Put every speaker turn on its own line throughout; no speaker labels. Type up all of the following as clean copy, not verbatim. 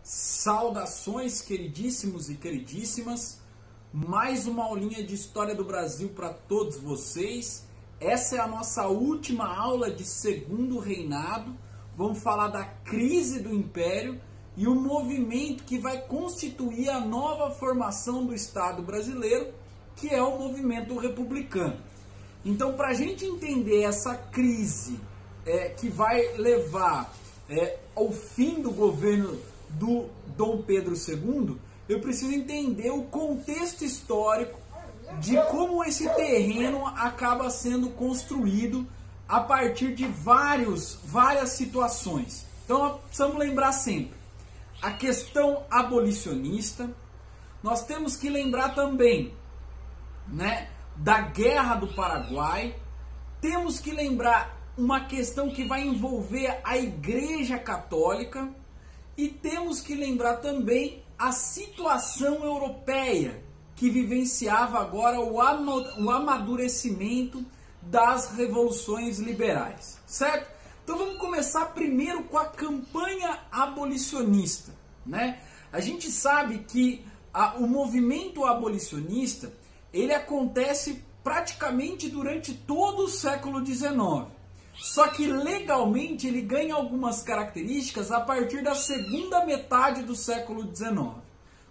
Saudações, queridíssimos e queridíssimas, mais uma aulinha de História do Brasil para todos vocês. Essa é a nossa última aula de Segundo Reinado. Vamos falar da crise do Império e o movimento que vai constituir a nova formação do Estado brasileiro, que é o movimento republicano. Então, para a gente entender essa crise que vai levar ao fim do governo do Dom Pedro II, eu preciso entender o contexto histórico de como esse terreno acaba sendo construído a partir de várias situações. Então, nós precisamos lembrar sempre a questão abolicionista. Nós temos que lembrar também, da Guerra do Paraguai. Temos que lembrar uma questão que vai envolver a Igreja Católica. E temos que lembrar também a situação europeia, que vivenciava agora o amadurecimento das revoluções liberais, certo? Então vamos começar primeiro com a campanha abolicionista, A gente sabe que o movimento abolicionista, ele acontece praticamente durante todo o século XIX. Só que legalmente ele ganha algumas características a partir da segunda metade do século XIX.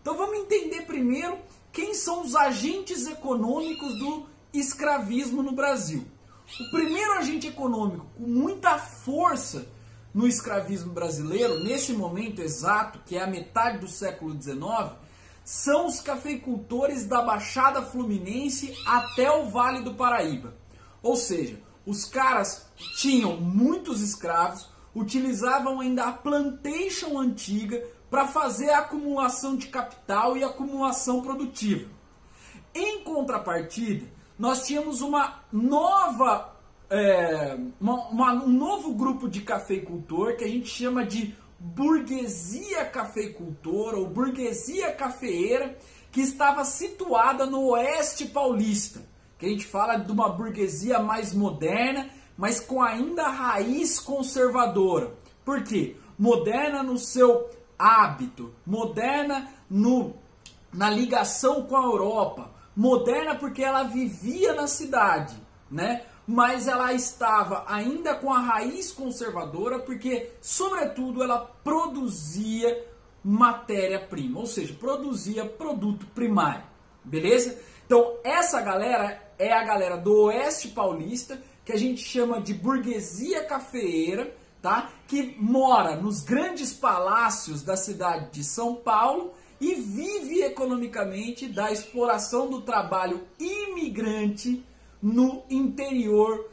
Então vamos entender primeiro quem são os agentes econômicos do escravismo no Brasil. O primeiro agente econômico com muita força no escravismo brasileiro, nesse momento exato, que é a metade do século XIX, são os cafeicultores da Baixada Fluminense até o Vale do Paraíba. Ou seja, os caras tinham muitos escravos, utilizavam ainda a plantation antiga para fazer a acumulação de capital e acumulação produtiva. Em contrapartida, nós tínhamos um novo grupo de cafeicultor que a gente chama de burguesia cafeicultora ou burguesia cafeeira, que estava situada no oeste paulista. Que a gente fala de uma burguesia mais moderna, mas com ainda raiz conservadora. Por quê? Moderna no seu hábito, moderna na ligação com a Europa, moderna porque ela vivia na cidade, Mas ela estava ainda com a raiz conservadora porque, sobretudo, ela produzia matéria-prima, ou seja, produzia produto primário, beleza? Então, essa galera é a galera do Oeste Paulista, que a gente chama de burguesia cafeeira, tá? Que mora nos grandes palácios da cidade de São Paulo e vive economicamente da exploração do trabalho imigrante no interior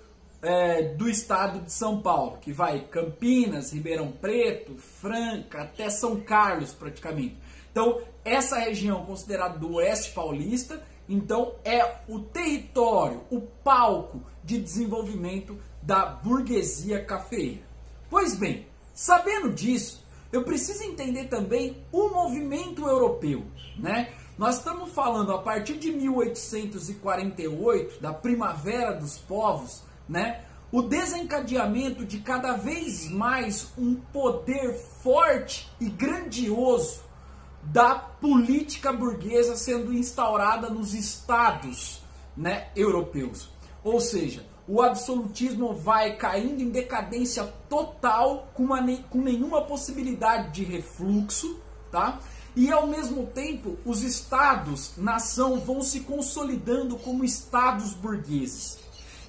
do estado de São Paulo, que vai Campinas, Ribeirão Preto, Franca, até São Carlos praticamente. Então, essa região considerada do Oeste Paulista, então é o território, o palco de desenvolvimento da burguesia cafeeira. Pois bem, sabendo disso, eu preciso entender também o movimento europeu, Nós estamos falando a partir de 1848, da Primavera dos Povos, O desencadeamento de cada vez mais um poder forte e grandioso da política burguesa sendo instaurada nos estados europeus. Ou seja, o absolutismo vai caindo em decadência total, com nenhuma possibilidade de refluxo, tá? E ao mesmo tempo, os estados-nação vão se consolidando como estados burgueses.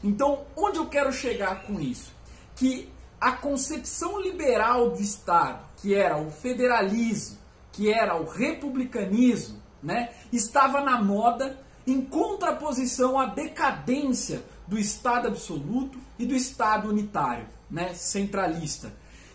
Então, onde eu quero chegar com isso? Que a concepção liberal de Estado, que era o federalismo, que era o republicanismo, estava na moda, em contraposição à decadência do Estado absoluto e do Estado unitário, centralista.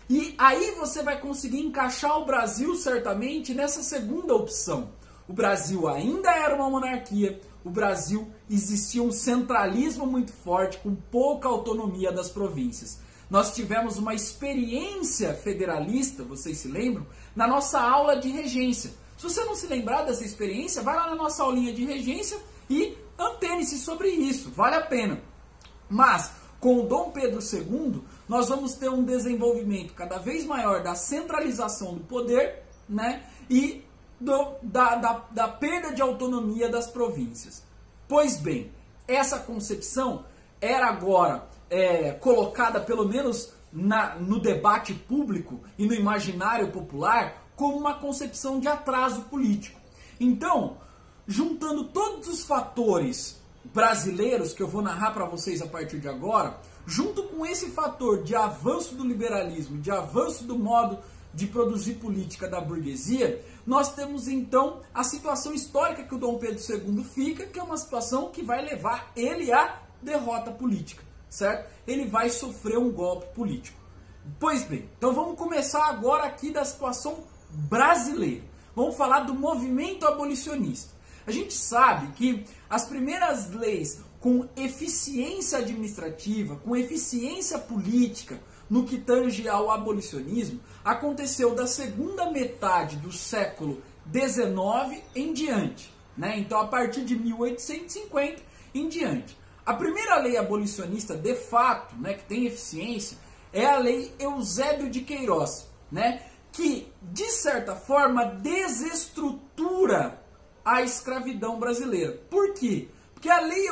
E aí você vai conseguir encaixar o Brasil, certamente, nessa segunda opção. O Brasil ainda era uma monarquia, o Brasil existia um centralismo muito forte, com pouca autonomia das províncias. Nós tivemos uma experiência federalista, vocês se lembram, na nossa aula de regência. Se você não se lembrar dessa experiência, vai lá na nossa aulinha de regência e antene-se sobre isso, vale a pena. Mas, com o Dom Pedro II, nós vamos ter um desenvolvimento cada vez maior da centralização do poder né, e da perda de autonomia das províncias. Pois bem, essa concepção era agora colocada, pelo menos no debate público e no imaginário popular, como uma concepção de atraso político. Então, juntando todos os fatores brasileiros que eu vou narrar para vocês a partir de agora, junto com esse fator de avanço do liberalismo, de avanço do modo de produzir política da burguesia, nós temos então a situação histórica que o Dom Pedro II fica, que é uma situação que vai levar ele à derrota política, certo? Ele vai sofrer um golpe político. Pois bem, então vamos começar agora aqui da situação brasileira. Vamos falar do movimento abolicionista. A gente sabe que as primeiras leis com eficiência administrativa, com eficiência política, no que tange ao abolicionismo, aconteceu da segunda metade do século XIX em diante, né? Então, a partir de 1850 em diante. A primeira lei abolicionista, de fato, né, que tem eficiência, é a Lei Eusébio de Queiroz, né, que, de certa forma, desestrutura a escravidão brasileira. Por quê? Porque a Lei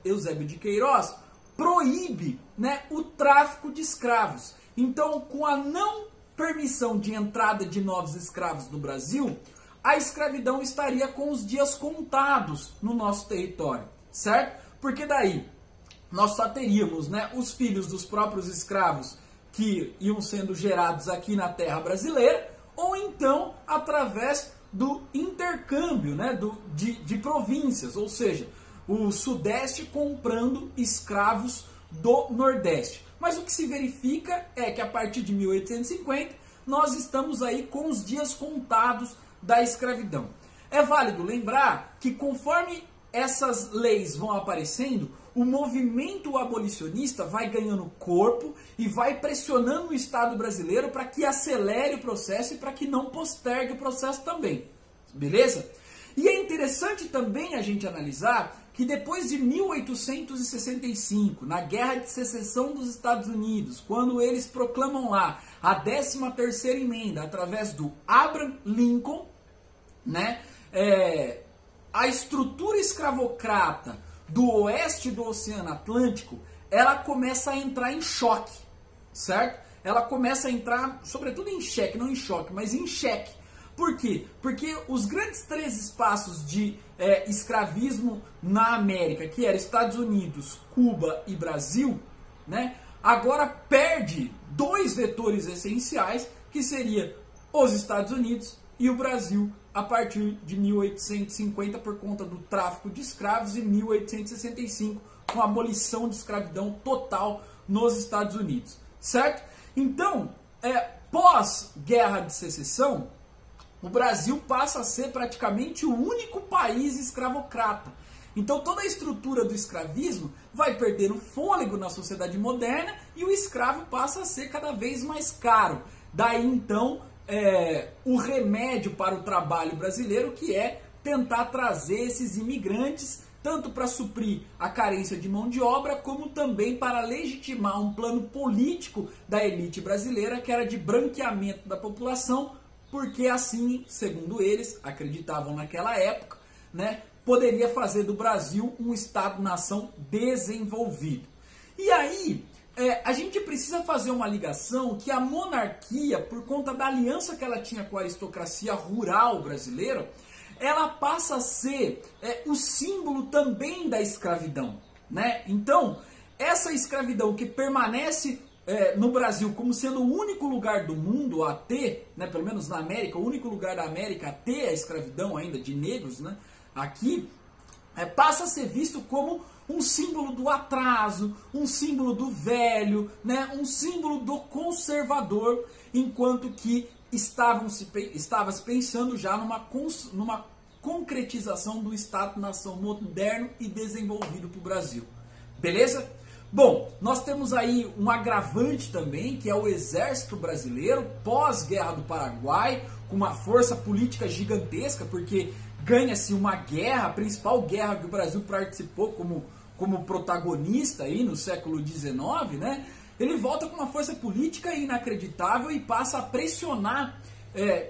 Eusébio de Queiroz proíbe, né, o tráfico de escravos. Então, com a não permissão de entrada de novos escravos no Brasil, a escravidão estaria com os dias contados no nosso território, certo? Porque daí nós só teríamos, né, os filhos dos próprios escravos que iam sendo gerados aqui na terra brasileira, ou então através do intercâmbio, né, de províncias, ou seja, o Sudeste comprando escravos do Nordeste. Mas o que se verifica é que a partir de 1850 nós estamos aí com os dias contados da escravidão. É válido lembrar que conforme essas leis vão aparecendo, o movimento abolicionista vai ganhando corpo e vai pressionando o Estado brasileiro para que acelere o processo e para que não postergue o processo também. Beleza? E é interessante também a gente analisar que depois de 1865, na Guerra de Secessão dos Estados Unidos, quando eles proclamam lá a 13ª emenda através do Abraham Lincoln, né, a estrutura escravocrata do oeste do Oceano Atlântico, ela começa a entrar em choque, certo? Ela começa a entrar, sobretudo em xeque, não em choque, mas em xeque. Por quê? Porque os grandes três espaços de escravismo na América, que eram Estados Unidos, Cuba e Brasil, né, agora perde dois vetores essenciais, que seria os Estados Unidos e o Brasil, a partir de 1850 por conta do tráfico de escravos e 1865 com a abolição de escravidão total nos Estados Unidos, certo? Então, pós-Guerra de Secessão, o Brasil passa a ser praticamente o único país escravocrata. Então toda a estrutura do escravismo vai perdendo fôlego na sociedade moderna e o escravo passa a ser cada vez mais caro. Daí então o remédio para o trabalho brasileiro, que é tentar trazer esses imigrantes, tanto para suprir a carência de mão de obra, como também para legitimar um plano político da elite brasileira, que era de branqueamento da população, porque assim, segundo eles, acreditavam naquela época, né, poderia fazer do Brasil um Estado-nação desenvolvido. E aí, a gente precisa fazer uma ligação que a monarquia, por conta da aliança que ela tinha com a aristocracia rural brasileira, ela passa a ser o símbolo também da escravidão, né? Então, essa escravidão que permanece no Brasil como sendo o único lugar do mundo a ter, né, pelo menos na América, o único lugar da América a ter a escravidão ainda de negros, né, aqui, passa a ser visto como um símbolo do atraso, um símbolo do velho, né, um símbolo do conservador, enquanto que estava se pensando já numa concretização do Estado-nação moderno e desenvolvido para o Brasil. Beleza? Bom, nós temos aí um agravante também, que é o exército brasileiro, pós-Guerra do Paraguai, com uma força política gigantesca, porque ganha-se uma guerra, a principal guerra que o Brasil participou como protagonista aí no século XIX, né? Ele volta com uma força política inacreditável e passa a pressionar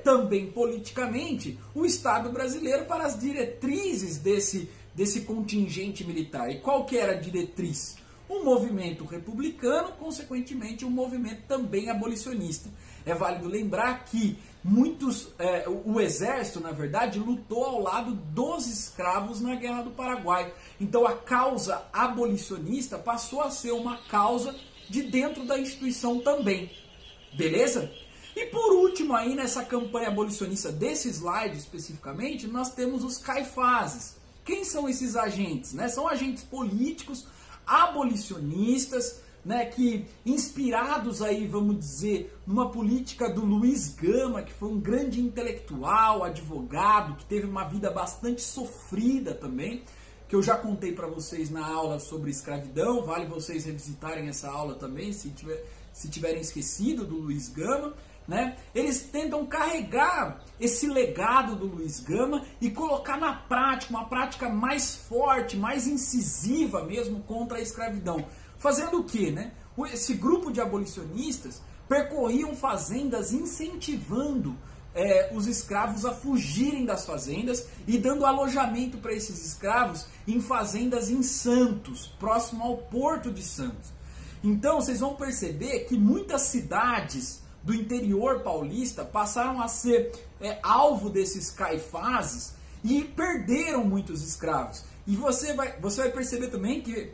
também politicamente o Estado brasileiro para as diretrizes desse contingente militar. E qual que era a diretriz? Um movimento republicano, consequentemente um movimento também abolicionista. É válido lembrar que o exército, na verdade, lutou ao lado dos escravos na Guerra do Paraguai. Então a causa abolicionista passou a ser uma causa de dentro da instituição também. Beleza? E por último aí nessa campanha abolicionista desse slide especificamente, nós temos os caifazes. Quem são esses agentes? Né? São agentes políticos, abolicionistas, né, que inspirados aí, vamos dizer, numa política do Luiz Gama, que foi um grande intelectual, advogado, que teve uma vida bastante sofrida também, que eu já contei para vocês na aula sobre escravidão, vale vocês revisitarem essa aula também, se tiverem esquecido do Luiz Gama. Né? Eles tentam carregar esse legado do Luiz Gama e colocar na prática, uma prática mais forte, mais incisiva mesmo contra a escravidão. Fazendo o quê? Né? Esse grupo de abolicionistas percorriam fazendas incentivando os escravos a fugirem das fazendas e dando alojamento para esses escravos em fazendas em Santos, próximo ao Porto de Santos. Então vocês vão perceber que muitas cidades do interior paulista passaram a ser alvo desses caifazes e perderam muitos escravos. E você vai perceber também que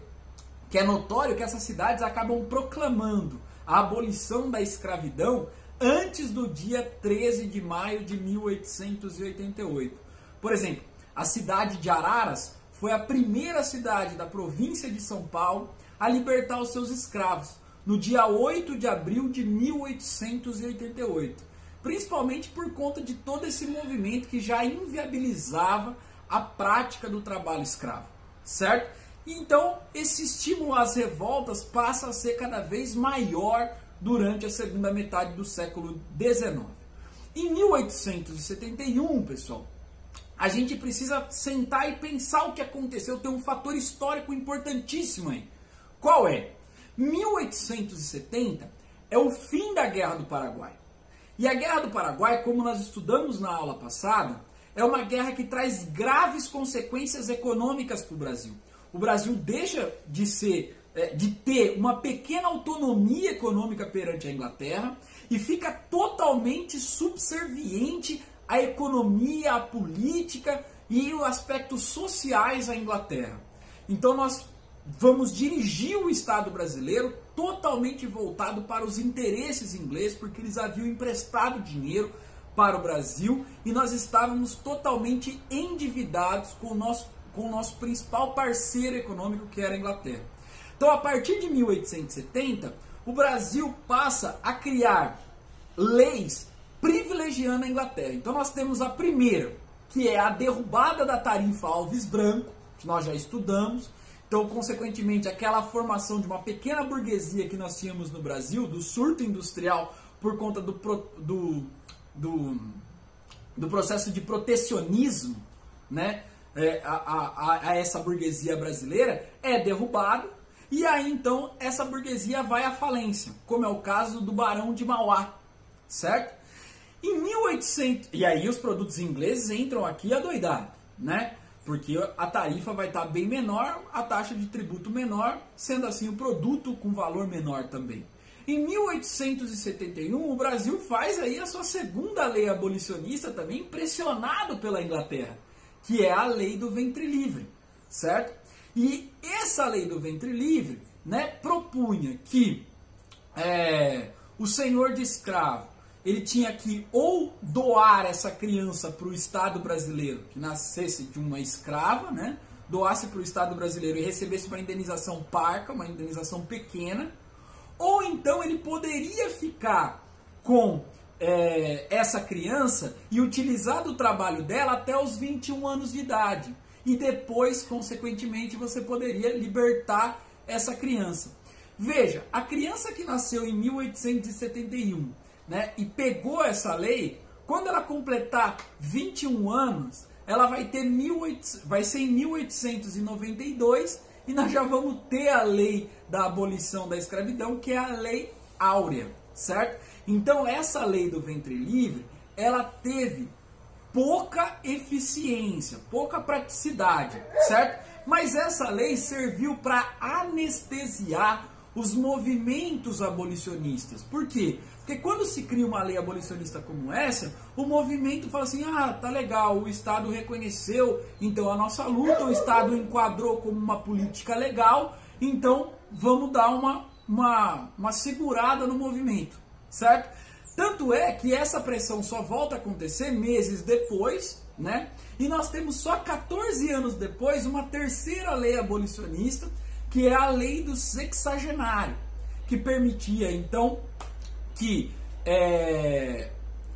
é notório que essas cidades acabam proclamando a abolição da escravidão antes do dia 13 de maio de 1888. Por exemplo, a cidade de Araras foi a primeira cidade da província de São Paulo a libertar os seus escravos, no dia 8 de abril de 1888, principalmente por conta de todo esse movimento que já inviabilizava a prática do trabalho escravo, certo? Então, esse estímulo às revoltas passa a ser cada vez maior durante a segunda metade do século XIX. Em 1871, pessoal, a gente precisa sentar e pensar o que aconteceu, tem um fator histórico importantíssimo aí. Qual é? 1870 é o fim da Guerra do Paraguai. E a Guerra do Paraguai, como nós estudamos na aula passada, é uma guerra que traz graves consequências econômicas para o Brasil. O Brasil deixa de ter uma pequena autonomia econômica perante a Inglaterra e fica totalmente subserviente à economia, à política e os aspectos sociais à Inglaterra. Então nós vamos dirigir o Estado brasileiro totalmente voltado para os interesses ingleses, porque eles haviam emprestado dinheiro para o Brasil e nós estávamos totalmente endividados com o nosso principal parceiro econômico, que era a Inglaterra. Então, a partir de 1870, o Brasil passa a criar leis privilegiando a Inglaterra. Então, nós temos a primeira, que é a derrubada da tarifa Alves Branco, que nós já estudamos. Então, consequentemente, aquela formação de uma pequena burguesia que nós tínhamos no Brasil, do surto industrial por conta do processo de protecionismo, né, a essa burguesia brasileira, é derrubado. E aí, então, essa burguesia vai à falência, como é o caso do Barão de Mauá, certo? Em 1800... E aí os produtos ingleses entram aqui a doidar, né? Porque a tarifa vai estar bem menor, a taxa de tributo menor, sendo assim o produto com valor menor também. Em 1871, o Brasil faz aí a sua segunda lei abolicionista também, pressionado pela Inglaterra, que é a lei do ventre livre, certo? E essa lei do ventre livre, né, propunha que o senhor de escravo, ele tinha que ou doar essa criança para o Estado brasileiro, que nascesse de uma escrava, né, doasse para o Estado brasileiro e recebesse uma indenização parca, uma indenização pequena, ou então ele poderia ficar com essa criança e utilizar do trabalho dela até os 21 anos de idade. E depois, consequentemente, você poderia libertar essa criança. Veja, a criança que nasceu em 1871, né, e pegou essa lei, quando ela completar 21 anos, ela vai ser em 1892 e nós já vamos ter a lei da abolição da escravidão, que é a Lei Áurea, certo? Então essa lei do ventre livre, ela teve pouca eficiência, pouca praticidade, certo? Mas essa lei serviu para anestesiar os movimentos abolicionistas. Por quê? Porque quando se cria uma lei abolicionista como essa, o movimento fala assim, ah, tá legal, o Estado reconheceu, então a nossa luta, o Estado enquadrou como uma política legal, então vamos dar uma segurada no movimento, certo? Tanto é que essa pressão só volta a acontecer meses depois, né? E nós temos só 14 anos depois uma terceira lei abolicionista, que é a lei do sexagenário, que permitia então que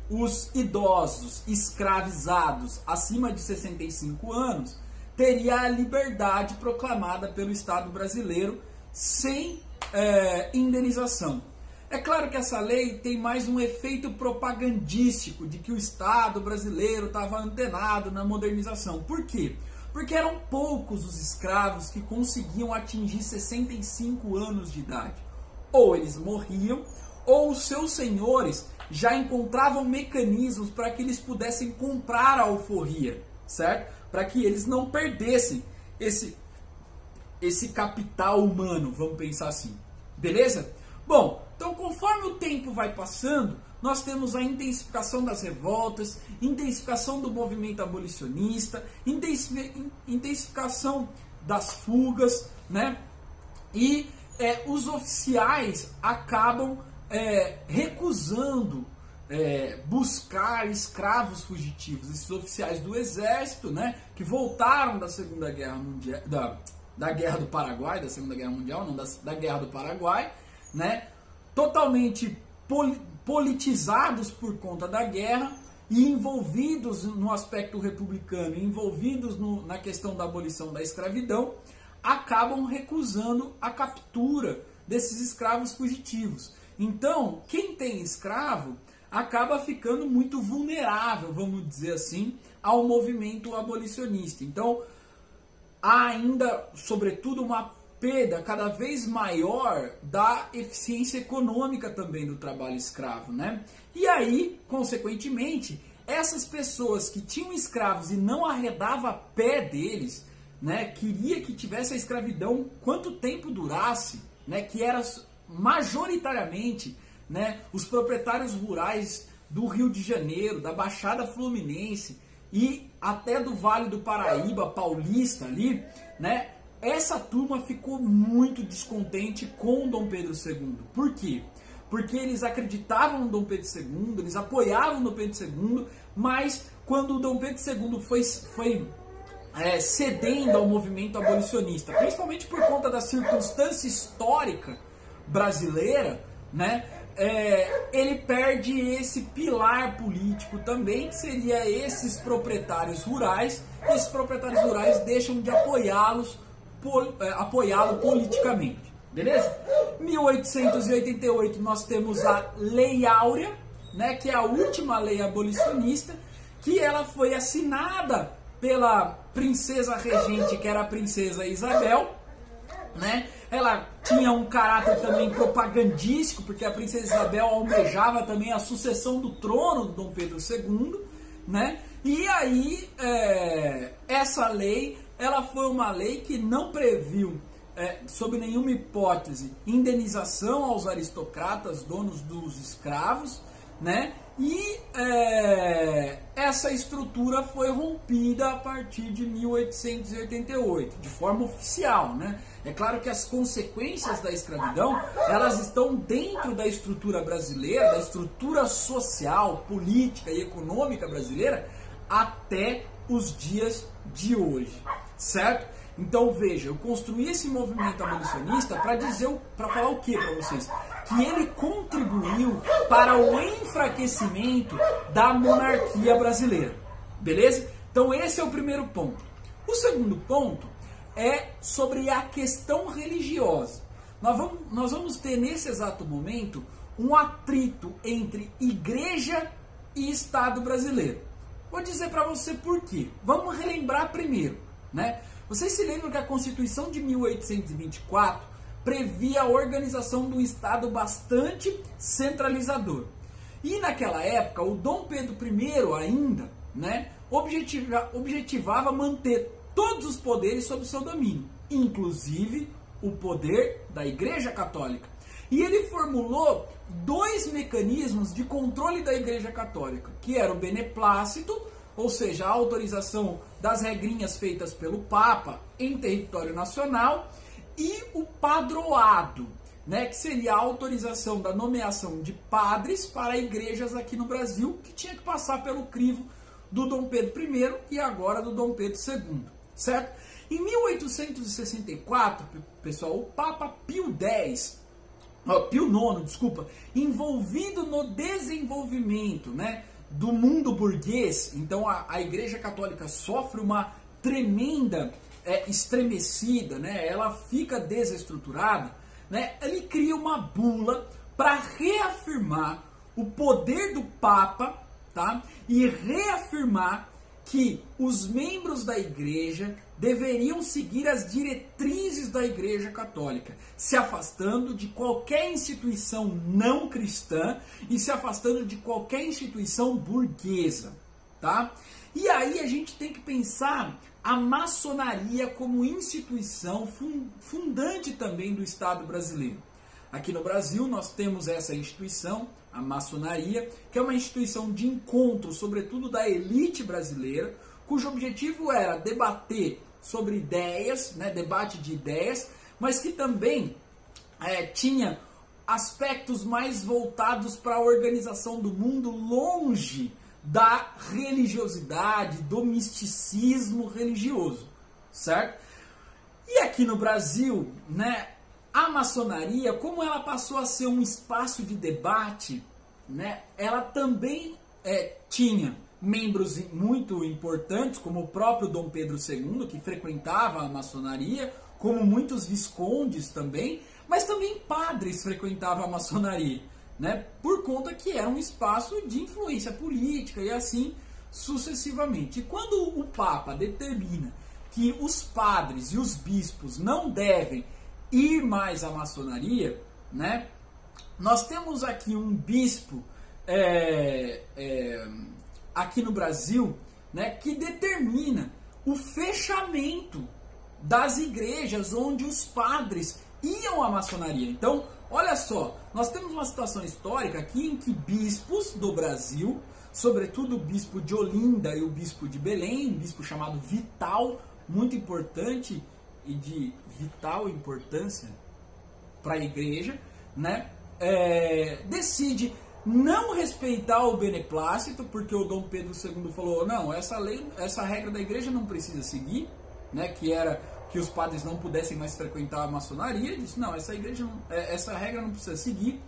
os idosos escravizados acima de 65 anos teria a liberdade proclamada pelo Estado brasileiro sem indenização. É claro que essa lei tem mais um efeito propagandístico de que o Estado brasileiro estava antenado na modernização. Por quê? Porque eram poucos os escravos que conseguiam atingir 65 anos de idade. Ou eles morriam, ou os seus senhores já encontravam mecanismos para que eles pudessem comprar a alforria, certo? Para que eles não perdessem esse capital humano, vamos pensar assim. Beleza? Bom, então conforme o tempo vai passando, nós temos a intensificação das revoltas, intensificação do movimento abolicionista, intensificação das fugas, né? E os oficiais acabam recusando buscar escravos fugitivos. Esses oficiais do exército, né, que voltaram da Segunda Guerra Mundial, da Guerra do Paraguai, da Segunda Guerra Mundial, não, da Guerra do Paraguai, né, totalmente politizados por conta da guerra e envolvidos no aspecto republicano, envolvidos na questão da abolição da escravidão, acabam recusando a captura desses escravos fugitivos. Então, quem tem escravo acaba ficando muito vulnerável, vamos dizer assim, ao movimento abolicionista. Então, há ainda, sobretudo, uma perda cada vez maior da eficiência econômica também do trabalho escravo, né? E aí, consequentemente, essas pessoas que tinham escravos e não arredava pé deles, né, queria que tivesse a escravidão quanto tempo durasse, né, que era majoritariamente, né, os proprietários rurais do Rio de Janeiro, da Baixada Fluminense e até do Vale do Paraíba, paulista ali, né? Essa turma ficou muito descontente com Dom Pedro II. Por quê? Porque eles acreditavam no Dom Pedro II, eles apoiavam Dom Pedro II, mas quando o Dom Pedro II foi cedendo ao movimento abolicionista, principalmente por conta da circunstância histórica brasileira, né, ele perde esse pilar político também, que seria esses proprietários rurais. Esses proprietários rurais deixam de apoiá-lo politicamente, beleza? 1888 nós temos a Lei Áurea, né, que é a última lei abolicionista, que ela foi assinada pela princesa regente, que era a princesa Isabel, né? Ela tinha um caráter também propagandístico, porque a princesa Isabel almejava também a sucessão do trono do Dom Pedro II, né? E aí, essa lei, ela foi uma lei que não previu, sob nenhuma hipótese, indenização aos aristocratas, donos dos escravos, né? E essa estrutura foi rompida a partir de 1888, de forma oficial, né? É claro que as consequências da escravidão, elas estão dentro da estrutura brasileira, da estrutura social, política e econômica brasileira, até os dias de hoje, certo? Então veja, eu construí esse movimento abolicionista para falar o que para vocês? Que ele contribuiu para o enfraquecimento da monarquia brasileira, beleza? Então esse é o primeiro ponto. O segundo ponto é sobre a questão religiosa. Nós vamos ter nesse exato momento um atrito entre igreja e Estado brasileiro. Vou dizer para você por quê. Vamos relembrar primeiro, né? Vocês se lembram que a Constituição de 1824 previa a organização de um Estado bastante centralizador. E naquela época, o Dom Pedro I ainda, né, objetivava manter todos os poderes sob seu domínio, inclusive o poder da Igreja Católica. E ele formulou 2 mecanismos de controle da Igreja Católica, que era o beneplácito, ou seja, a autorização das regrinhas feitas pelo Papa em território nacional, e o padroado, né, que seria a autorização da nomeação de padres para igrejas aqui no Brasil, que tinha que passar pelo crivo do Dom Pedro I e agora do Dom Pedro II, certo? Em 1864, pessoal, o Papa Pio IX, envolvido no desenvolvimento, né, do mundo burguês, então a Igreja Católica sofre uma tremenda estremecida, né, ela fica desestruturada, né, ele cria uma bula para reafirmar o poder do Papa, tá, e reafirmar que os membros da Igreja deveriam seguir as diretrizes da Igreja Católica, se afastando de qualquer instituição não cristã e se afastando de qualquer instituição burguesa, tá? E aí a gente tem que pensar a maçonaria como instituição fundante também do Estado brasileiro. Aqui no Brasil nós temos essa instituição, a maçonaria, que é uma instituição de encontro, sobretudo da elite brasileira, cujo objetivo era debater sobre ideias, né, debate de ideias, mas que também tinha aspectos mais voltados para a organização do mundo, longe da religiosidade, do misticismo religioso, certo? E aqui no Brasil, né, a maçonaria, como ela passou a ser um espaço de debate, né, ela também tinha membros muito importantes, como o próprio Dom Pedro II, que frequentava a maçonaria, como muitos viscondes também, mas também padres frequentavam a maçonaria, né, por conta que era um espaço de influência política e assim sucessivamente. E quando o Papa determina que os padres e os bispos não devem ir mais à maçonaria, né, nós temos aqui um bispo aqui no Brasil, né, que determina o fechamento das igrejas onde os padres iam à maçonaria. Então, olha só, nós temos uma situação histórica aqui em que bispos do Brasil, sobretudo o bispo de Olinda e o bispo de Belém, um bispo chamado Vital, muito importante e de vital importância para a igreja, né, decide não respeitar o beneplácito, porque o Dom Pedro II falou, não, essa regra da igreja não precisa seguir, né, que era que os padres não pudessem mais frequentar a maçonaria, disse, não, essa regra não precisa seguir.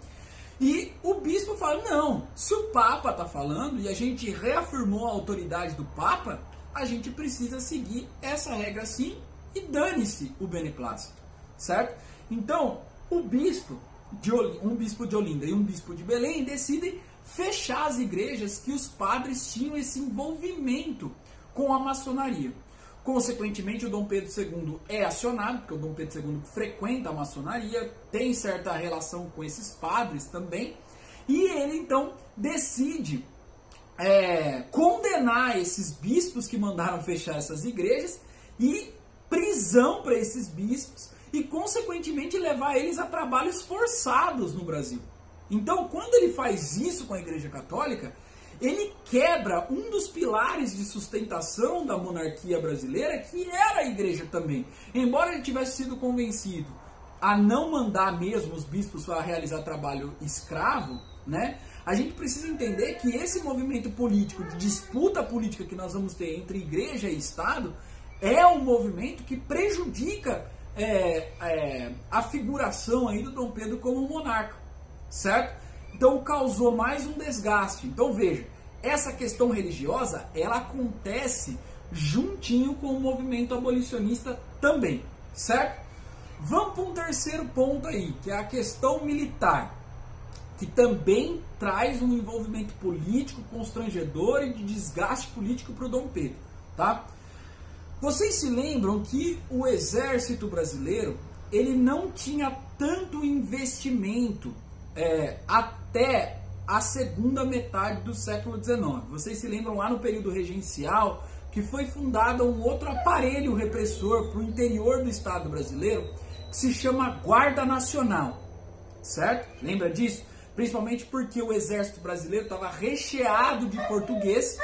E o bispo fala, não, se o Papa está falando e a gente reafirmou a autoridade do Papa, a gente precisa seguir essa regra sim e dane-se o beneplácito, certo? Então, um bispo de Olinda e um bispo de Belém decidem fechar as igrejas que os padres tinham esse envolvimento com a maçonaria. Consequentemente, o Dom Pedro II é acionado, porque o Dom Pedro II frequenta a maçonaria, tem certa relação com esses padres também, e ele então decide condenar esses bispos que mandaram fechar essas igrejas e prisão para esses bispos e, consequentemente, levar eles a trabalhos forçados no Brasil. Então, quando ele faz isso com a Igreja Católica, ele quebra um dos pilares de sustentação da monarquia brasileira, que era a igreja também. Embora ele tivesse sido convencido a não mandar mesmo os bispos para realizar trabalho escravo, né, a gente precisa entender que esse movimento político, de disputa política que nós vamos ter entre igreja e Estado, é um movimento que prejudica a figuração aí do Dom Pedro como monarca, certo? Então causou mais um desgaste. Então veja, essa questão religiosa, ela acontece juntinho com o movimento abolicionista também, certo? Vamos para um terceiro ponto aí, que é a questão militar, que também traz um envolvimento político constrangedor e de desgaste político para o Dom Pedro, tá? Vocês se lembram que o exército brasileiro, ele não tinha tanto investimento até a segunda metade do século XIX. Vocês se lembram lá no período regencial que foi fundado um outro aparelho repressor para o interior do Estado brasileiro que se chama Guarda Nacional, certo? Lembra disso? Principalmente porque o exército brasileiro estava recheado de portugueses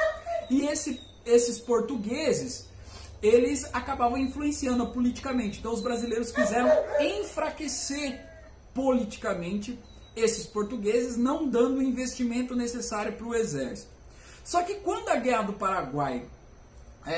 e esses portugueses, eles acabavam influenciando politicamente. Então os brasileiros quiseram enfraquecer politicamente esses portugueses, não dando o investimento necessário para o exército. Só que quando a Guerra do Paraguai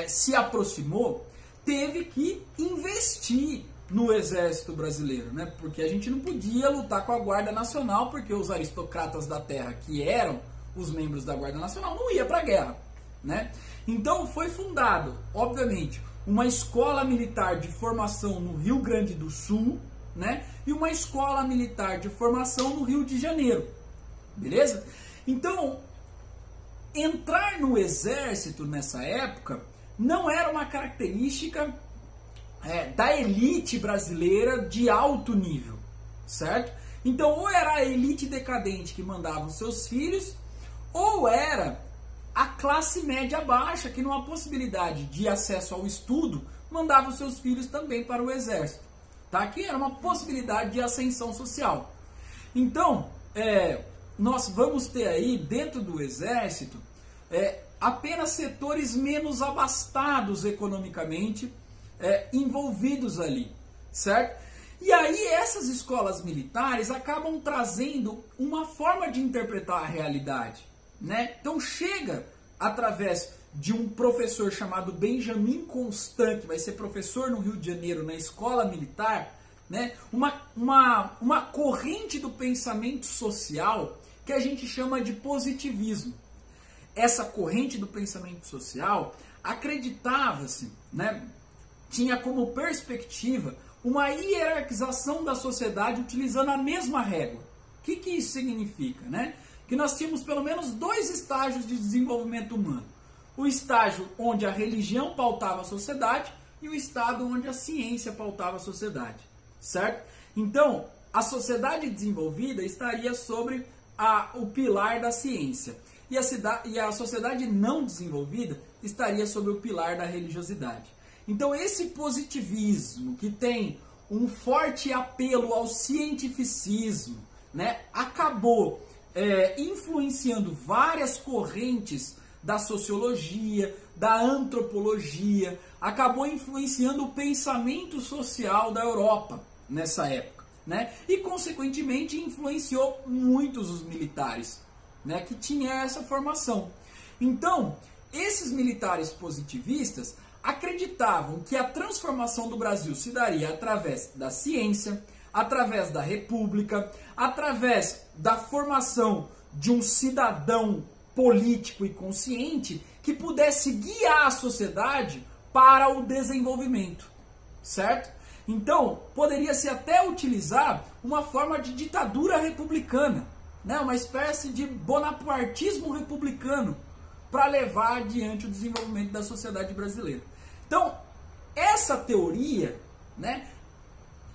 se aproximou, teve que investir no exército brasileiro, né? Porque a gente não podia lutar com a Guarda Nacional, porque os aristocratas da terra, que eram os membros da Guarda Nacional, não iam para a guerra, né? Então foi fundado, obviamente, uma escola militar de formação no Rio Grande do Sul, né? E uma escola militar de formação no Rio de Janeiro, beleza? Então, entrar no exército nessa época não era uma característica da elite brasileira de alto nível, certo? Então, ou era a elite decadente que mandava os seus filhos, ou era a classe média baixa que, numa possibilidade de acesso ao estudo, mandava os seus filhos também para o exército, tá? Que era uma possibilidade de ascensão social. Então, nós vamos ter aí, dentro do exército, apenas setores menos abastados economicamente envolvidos ali, certo? E aí essas escolas militares acabam trazendo uma forma de interpretar a realidade, né? Então chega através de um professor chamado Benjamin Constant, que vai ser professor no Rio de Janeiro, na escola militar, né? Uma corrente do pensamento social que a gente chama de positivismo. Essa corrente do pensamento social acreditava-se, né? Tinha como perspectiva uma hierarquização da sociedade utilizando a mesma régua. O que isso significa, né? Que nós tínhamos pelo menos 2 estágios de desenvolvimento humano. O estágio onde a religião pautava a sociedade e o estado onde a ciência pautava a sociedade, certo? Então, a sociedade desenvolvida estaria sobre o pilar da ciência e a sociedade não desenvolvida estaria sobre o pilar da religiosidade. Então esse positivismo que tem um forte apelo ao cientificismo, né, acabou influenciando várias correntes da sociologia, da antropologia, acabou influenciando o pensamento social da Europa nessa época, né, e consequentemente influenciou muitos os militares, né, que tinham essa formação. Então esses militares positivistas acreditavam que a transformação do Brasil se daria através da ciência, através da república, através da formação de um cidadão político e consciente que pudesse guiar a sociedade para o desenvolvimento, certo? Então, poderia-se até utilizar uma forma de ditadura republicana, né? Uma espécie de bonapartismo republicano para levar adiante o desenvolvimento da sociedade brasileira. Então, essa teoria, né,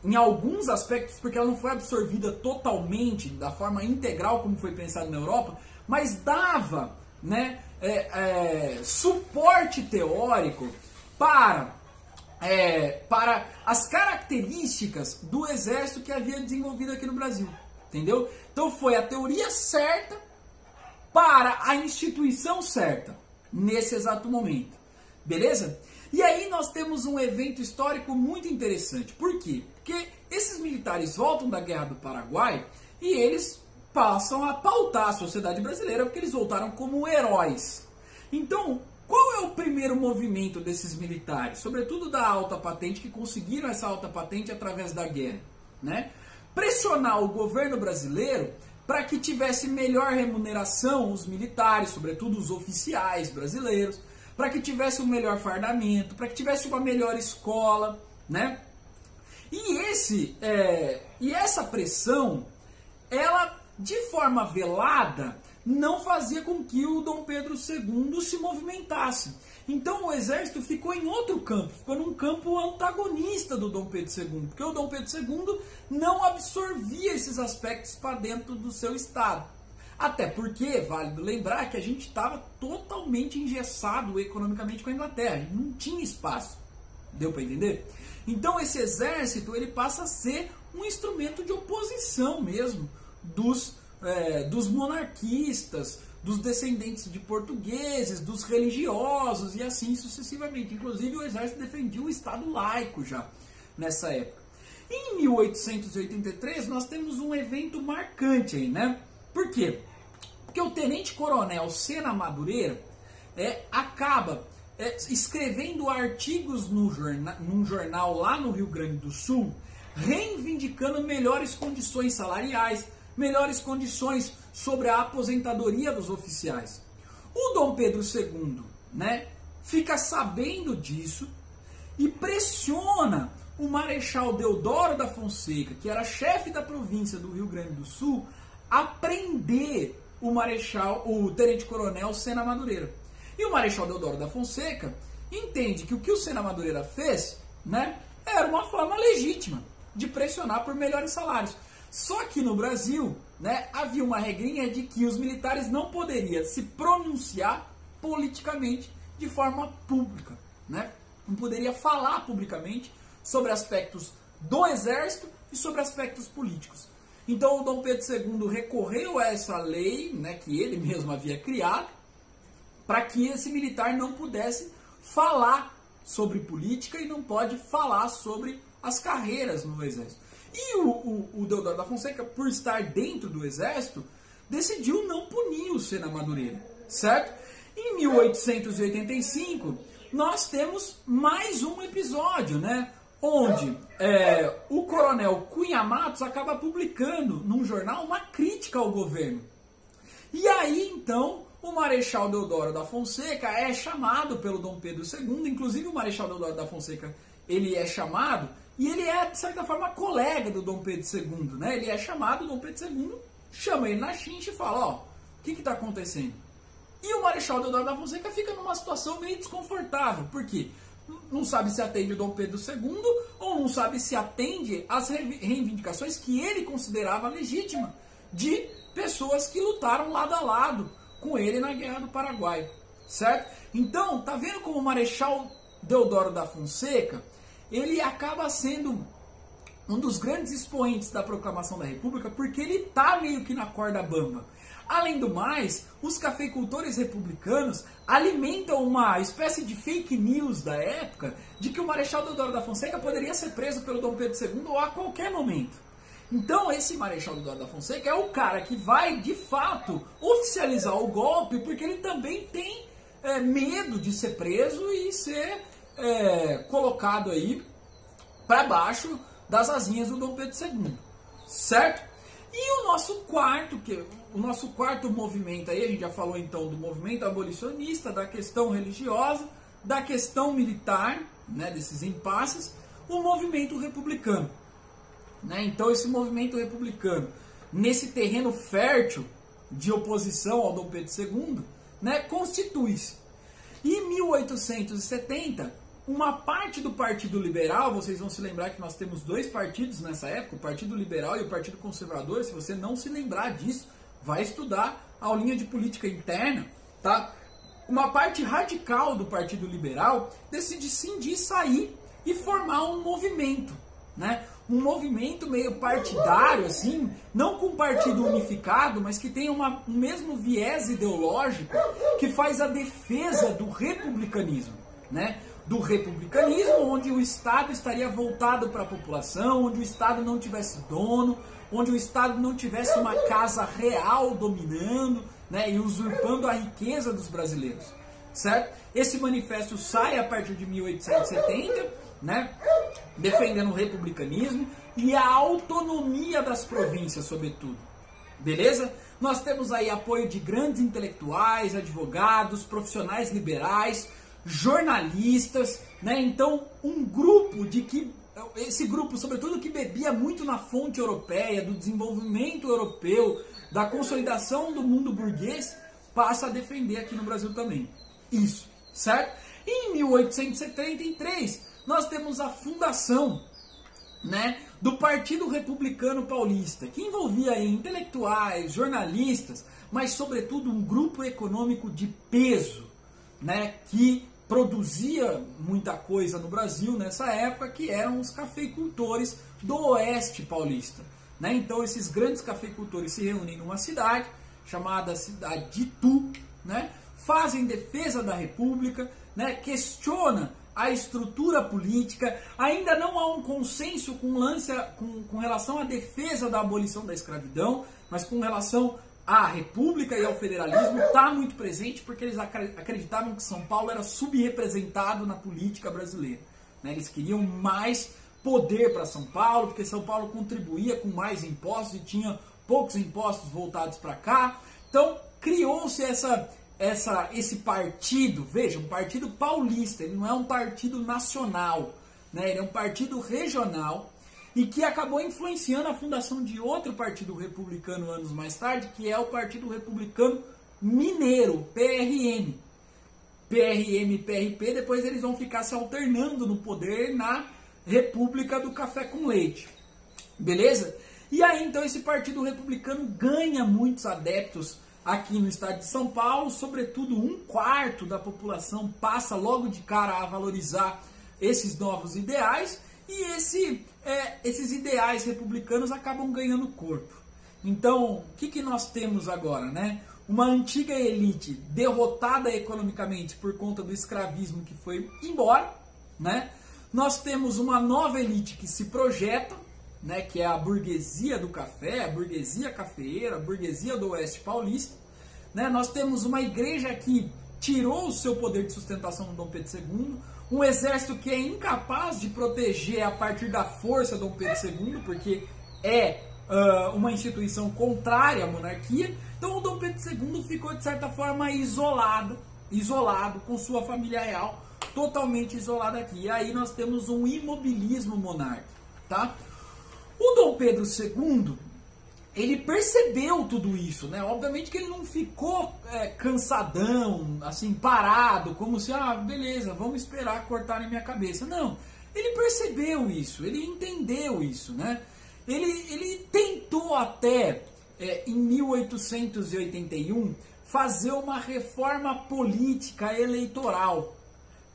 em alguns aspectos, porque ela não foi absorvida totalmente, da forma integral como foi pensado na Europa, mas dava, né, suporte teórico para as características do exército que havia desenvolvido aqui no Brasil, entendeu? Então foi a teoria certa para a instituição certa, nesse exato momento, beleza? E aí nós temos um evento histórico muito interessante. Por quê? Porque esses militares voltam da Guerra do Paraguai e eles passam a pautar a sociedade brasileira porque eles voltaram como heróis. Então, qual é o primeiro movimento desses militares? Sobretudo da alta patente, que conseguiram essa alta patente através da guerra, né? Pressionar o governo brasileiro para que tivesse melhor remuneração os militares, sobretudo os oficiais brasileiros, para que tivesse um melhor fardamento, para que tivesse uma melhor escola, né? E essa pressão, ela, de forma velada, não fazia com que o Dom Pedro II se movimentasse. Então o exército ficou em outro campo, ficou num campo antagonista do Dom Pedro II, porque o Dom Pedro II não absorvia esses aspectos para dentro do seu estado. Até porque, é válido lembrar que a gente estava totalmente engessado economicamente com a Inglaterra, não tinha espaço. Deu para entender? Então esse exército ele passa a ser um instrumento de oposição mesmo dos monarquistas, dos descendentes de portugueses, dos religiosos e assim sucessivamente. Inclusive o exército defendia o Estado laico já nessa época. Em 1883 nós temos um evento marcante aí, né? Por quê? Porque o tenente-coronel Sena Madureira acaba escrevendo artigos num jornal lá no Rio Grande do Sul, reivindicando melhores condições salariais, melhores condições sobre a aposentadoria dos oficiais. O Dom Pedro II, né, fica sabendo disso e pressiona o Marechal Deodoro da Fonseca, que era chefe da província do Rio Grande do Sul, a prender o tenente-coronel Sena Madureira. E o Marechal Deodoro da Fonseca entende que o que o Sena Madureira fez, né, era uma forma legítima de pressionar por melhores salários. Só que no Brasil, né, havia uma regrinha de que os militares não poderiam se pronunciar politicamente de forma pública, né? Não poderia falar publicamente sobre aspectos do exército e sobre aspectos políticos. Então o Dom Pedro II recorreu a essa lei, né, que ele mesmo havia criado, para que esse militar não pudesse falar sobre política e não pode falar sobre as carreiras no exército. E o Deodoro da Fonseca, por estar dentro do exército, decidiu não punir o Sena Madureira, certo? Em 1885, nós temos mais um episódio, né? Onde o coronel Cunha Matos acaba publicando num jornal uma crítica ao governo. E aí, então, o Marechal Deodoro da Fonseca é chamado pelo Dom Pedro II, inclusive o Marechal Deodoro da Fonseca, ele é chamado, e ele é, de certa forma, colega do Dom Pedro II, né? Ele é chamado, o Dom Pedro II chama ele na chincha e fala, ó, o que está acontecendo? E o Marechal Deodoro da Fonseca fica numa situação meio desconfortável, por quê? Não sabe se atende o Dom Pedro II ou não sabe se atende às reivindicações que ele considerava legítimas de pessoas que lutaram lado a lado com ele na Guerra do Paraguai, certo? Então, tá vendo como o Marechal Deodoro da Fonseca, ele acaba sendo um dos grandes expoentes da proclamação da República, porque ele tá meio que na corda bamba. Além do mais, os cafeicultores republicanos alimentam uma espécie de fake news da época de que o Marechal Deodoro da Fonseca poderia ser preso pelo Dom Pedro II a qualquer momento. Então esse Marechal Deodoro da Fonseca é o cara que vai, de fato, oficializar o golpe, porque ele também tem medo de ser preso e ser colocado aí para baixo das asinhas do Dom Pedro II, certo? E o nosso quarto movimento aí, a gente já falou então do movimento abolicionista, da questão religiosa, da questão militar, né, desses impasses, o movimento republicano. Né? Então esse movimento republicano, nesse terreno fértil de oposição ao Dom Pedro II, né, constitui-se. E em 1870, uma parte do Partido Liberal, vocês vão se lembrar que nós temos dois partidos nessa época, o Partido Liberal e o Partido Conservador. Se você não se lembrar disso, vai estudar a aulinha de política interna, tá? Uma parte radical do Partido Liberal decide cindir, sair e formar um movimento, né? Um movimento meio partidário, assim, não com um partido unificado, mas que tem um mesmo viés ideológico que faz a defesa do republicanismo, né? Do republicanismo, onde o Estado estaria voltado para a população, onde o Estado não tivesse dono, onde o Estado não tivesse uma casa real dominando, né, e usurpando a riqueza dos brasileiros, certo? Esse manifesto sai a partir de 1870, né, defendendo o republicanismo e a autonomia das províncias, sobretudo. Beleza? Nós temos aí apoio de grandes intelectuais, advogados, profissionais liberais, jornalistas, né? Então, um grupo esse grupo, sobretudo, que bebia muito na fonte europeia, do desenvolvimento europeu, da consolidação do mundo burguês, passa a defender aqui no Brasil também. Isso, certo? E em 1873, nós temos a fundação, né, do Partido Republicano Paulista, que envolvia aí intelectuais, jornalistas, mas sobretudo um grupo econômico de peso, né, que produzia muita coisa no Brasil nessa época, que eram os cafeicultores do Oeste Paulista. Né? Então esses grandes cafeicultores se reúnem numa cidade, chamada cidade de Itu, né? Fazem defesa da República, né? Questiona a estrutura política, ainda não há um consenso com relação à defesa da abolição da escravidão, mas com relação à República e ao federalismo está muito presente, porque eles acreditavam que São Paulo era subrepresentado na política brasileira. Né? Eles queriam mais poder para São Paulo, porque São Paulo contribuía com mais impostos e tinha poucos impostos voltados para cá. Então criou-se esse partido, veja, um partido paulista, ele não é um partido nacional, né? Ele é um partido regional e que acabou influenciando a fundação de outro partido republicano anos mais tarde, que é o Partido Republicano Mineiro, PRM. PRM e PRP, depois eles vão ficar se alternando no poder na República do Café com Leite. Beleza? E aí então esse Partido Republicano ganha muitos adeptos aqui no estado de São Paulo, sobretudo 1/4 da população passa logo de cara a valorizar esses novos ideais, e esses ideais republicanos acabam ganhando corpo. Então, o que nós temos agora, né? Uma antiga elite derrotada economicamente por conta do escravismo que foi embora, né? Nós temos uma nova elite que se projeta, né, que é a burguesia do café, a burguesia cafeeira, a burguesia do Oeste Paulista. Né? Nós temos uma igreja que tirou o seu poder de sustentação do Dom Pedro II, um exército que é incapaz de proteger a partir da força Dom Pedro II, porque é uma instituição contrária à monarquia. Então o Dom Pedro II ficou, de certa forma, isolado com sua família real, totalmente isolado aqui. E aí nós temos um imobilismo monárquico. Tá? O Dom Pedro II, ele percebeu tudo isso, né? Obviamente que ele não ficou cansadão, assim, parado, como se, beleza, vamos esperar cortarem minha cabeça. Não, ele percebeu isso, ele entendeu isso, né? Ele tentou até, em 1881, fazer uma reforma política eleitoral,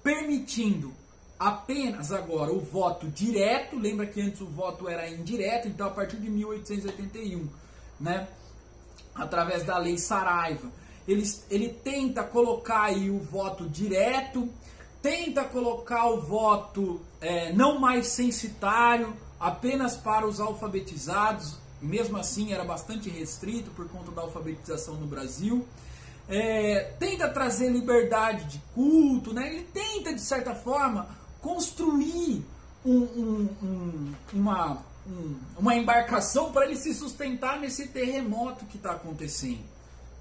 permitindo apenas agora o voto direto. Lembra que antes o voto era indireto, então a partir de 1881, né, através da Lei Saraiva, ele tenta colocar aí o voto direto, tenta colocar o voto não mais censitário, apenas para os alfabetizados. Mesmo assim era bastante restrito por conta da alfabetização no Brasil. Tenta trazer liberdade de culto, né? Ele tenta, de certa forma, construir uma embarcação para ele se sustentar nesse terremoto que está acontecendo,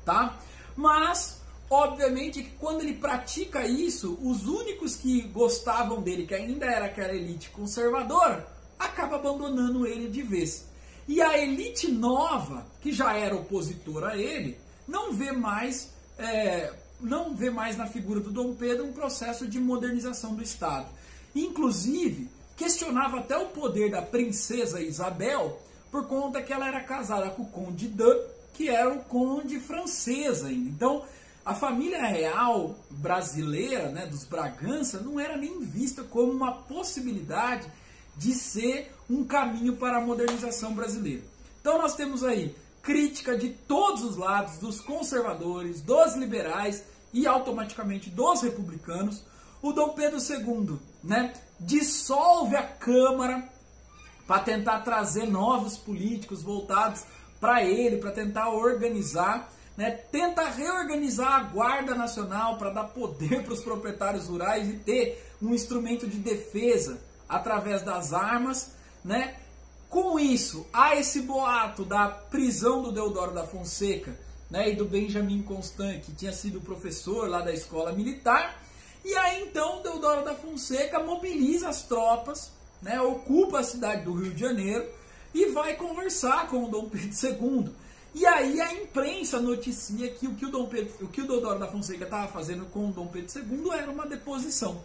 tá? Mas, obviamente, que quando ele pratica isso, os únicos que gostavam dele, que ainda era aquela elite conservadora, acaba abandonando ele de vez. E a elite nova, que já era opositora a ele, não vê mais na figura do Dom Pedro um processo de modernização do Estado. Inclusive, questionava até o poder da princesa Isabel, por conta que ela era casada com o conde d'Eu, que era o conde francês ainda. Então, a família real brasileira, né, dos Bragança, não era nem vista como uma possibilidade de ser um caminho para a modernização brasileira. Então nós temos aí crítica de todos os lados, dos conservadores, dos liberais e automaticamente dos republicanos. O Dom Pedro II, né, dissolve a Câmara para tentar trazer novos políticos voltados para ele, para tentar organizar, né, tenta reorganizar a Guarda Nacional para dar poder para os proprietários rurais e ter um instrumento de defesa através das armas, né? Com isso, há esse boato da prisão do Deodoro da Fonseca, né, e do Benjamin Constant, que tinha sido professor lá da escola militar. E aí então Deodoro da Fonseca mobiliza as tropas, né, ocupa a cidade do Rio de Janeiro e vai conversar com o Dom Pedro II. E aí a imprensa noticia que o que o Deodoro da Fonseca estava fazendo com o Dom Pedro II era uma deposição.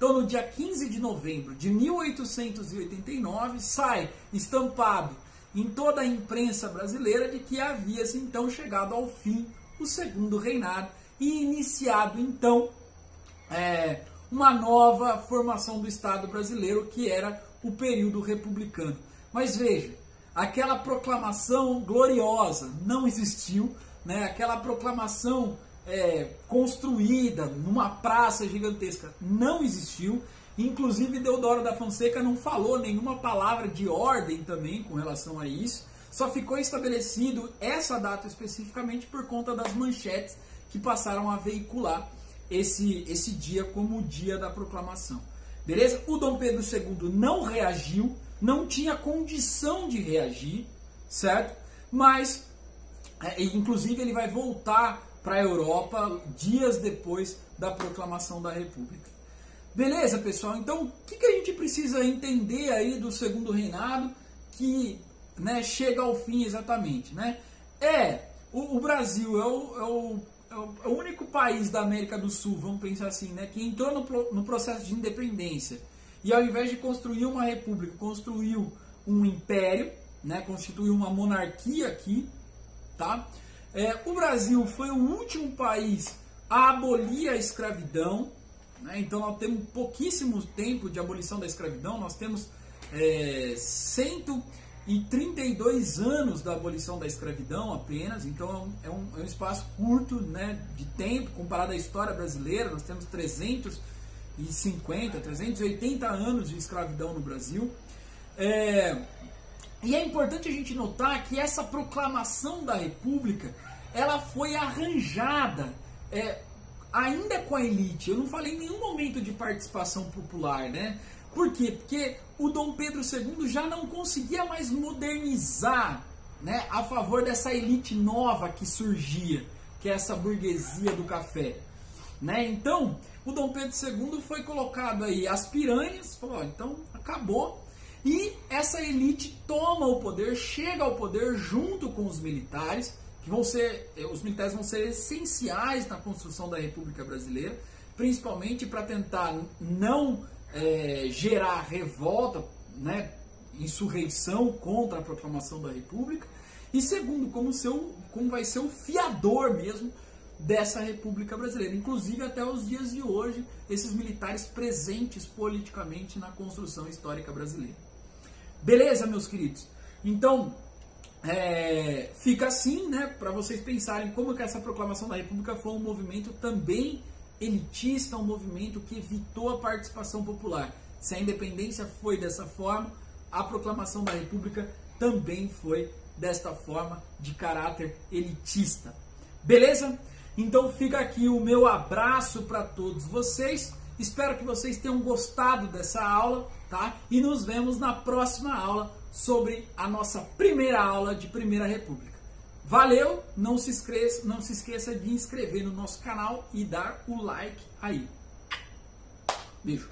Então, no dia 15 de novembro de 1889, sai estampado em toda a imprensa brasileira de que havia-se então chegado ao fim o segundo reinado e iniciado então uma nova formação do Estado brasileiro, que era o período republicano. Mas veja, aquela proclamação gloriosa não existiu, né? Aquela proclamação construída numa praça gigantesca não existiu. Inclusive Deodoro da Fonseca não falou nenhuma palavra de ordem também com relação a isso. Só ficou estabelecido essa data especificamente por conta das manchetes que passaram a veicular esse dia como o dia da proclamação. Beleza? O Dom Pedro II não reagiu, não tinha condição de reagir, certo? Mas, inclusive, ele vai voltar para a Europa dias depois da proclamação da República. Beleza, pessoal? Então, o que a gente precisa entender aí do segundo reinado que, né, chega ao fim exatamente, né? O Brasil é o único país da América do Sul, vamos pensar assim, né, que entrou no processo de independência e, ao invés de construir uma república, construiu um império, né, constituiu uma monarquia aqui, tá? O Brasil foi o último país a abolir a escravidão, né? Então nós temos pouquíssimo tempo de abolição da escravidão, nós temos 132 anos da abolição da escravidão apenas, então é um espaço curto, né, de tempo comparado à história brasileira. Nós temos 380 anos de escravidão no Brasil. E é importante a gente notar que essa proclamação da República, ela foi arranjada ainda com a elite. Eu não falei em nenhum momento de participação popular, né? Por quê? Porque o Dom Pedro II já não conseguia mais modernizar, né, a favor dessa elite nova que surgia, que é essa burguesia do café, né? Então, o Dom Pedro II foi colocado aí às piranhas, falou, então acabou. E essa elite toma o poder, chega ao poder junto com os militares, os militares vão ser essenciais na construção da República Brasileira, principalmente para tentar não gerar revolta, né, insurreição contra a proclamação da República, e segundo, como vai ser o fiador mesmo dessa República Brasileira. Inclusive, até os dias de hoje, esses militares presentes politicamente na construção histórica brasileira. Beleza, meus queridos? Então, fica assim, né, para vocês pensarem como que essa proclamação da República foi um movimento também elitista, um movimento que evitou a participação popular. Se a independência foi dessa forma, a proclamação da República também foi desta forma, de caráter elitista. Beleza? Então fica aqui o meu abraço para todos vocês. Espero que vocês tenham gostado dessa aula, tá? E nos vemos na próxima aula sobre a nossa primeira aula de Primeira República. Valeu, não se esqueça de inscrever no nosso canal e dar o like aí. Beijo.